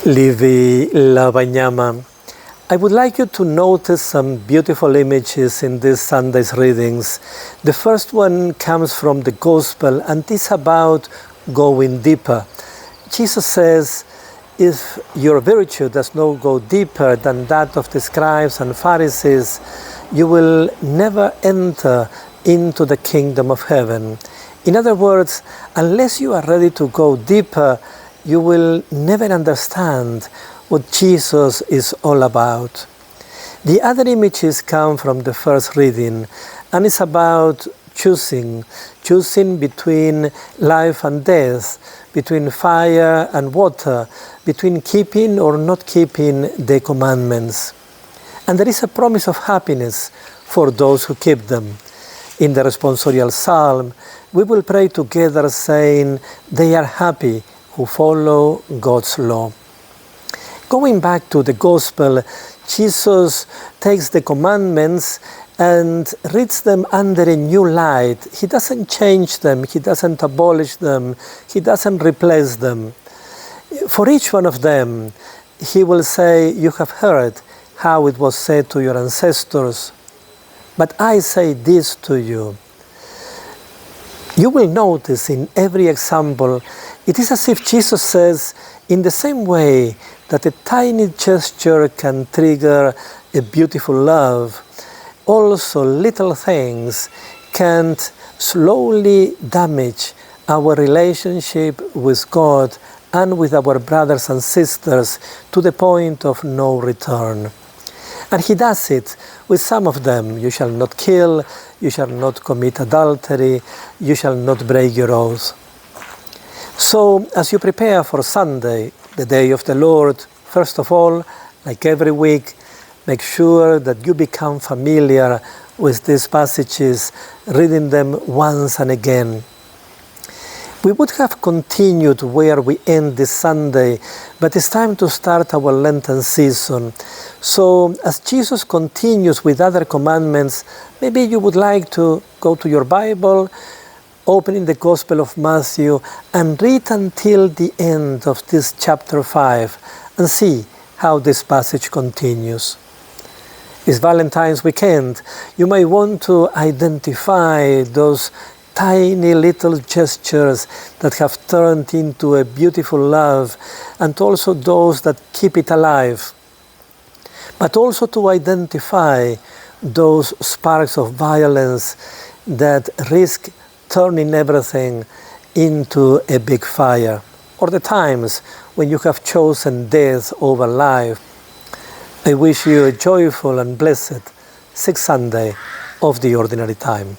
Livi Lavanyama. I would like you to notice some beautiful images in this Sunday's readings. The first one comes from the Gospel and is about going deeper. Jesus says, if your virtue does not go deeper than that of the scribes and Pharisees, you will never enter into the kingdom of heaven. In other words, unless you are ready to go deeper, you will never understand what Jesus is all about. The other images come from the first reading, and it's about choosing between life and death, between fire and water, between keeping or not keeping the commandments. And there is a promise of happiness for those who keep them. In the responsorial psalm, we will pray together saying, they are happy who follow God's law. Going back to the Gospel, Jesus takes the commandments and reads them under a new light. He doesn't change them, he doesn't abolish them, he doesn't replace them. For each one of them, he will say, you have heard how it was said to your ancestors, but I say this to you. You will notice in every example, it is as if Jesus says, in the same way that a tiny gesture can trigger a beautiful love, also little things can slowly damage our relationship with God and with our brothers and sisters to the point of no return. And he does it with some of them. You shall not kill, you shall not commit adultery, you shall not break your oath. So, as you prepare for Sunday, the day of the Lord, first of all, like every week, make sure that you become familiar with these passages, reading them once and again. We would have continued where we end this Sunday, but it's time to start our Lenten season. So, as Jesus continues with other commandments, maybe you would like to go to your Bible, opening the Gospel of Matthew, and read until the end of this chapter 5, and see how this passage continues. It's Valentine's weekend. You may want to identify those tiny little gestures that have turned into a beautiful love, and also those that keep it alive. But also to identify those sparks of violence that risk turning everything into a big fire, or the times when you have chosen death over life. I wish you a joyful and blessed Sixth Sunday of the Ordinary Time.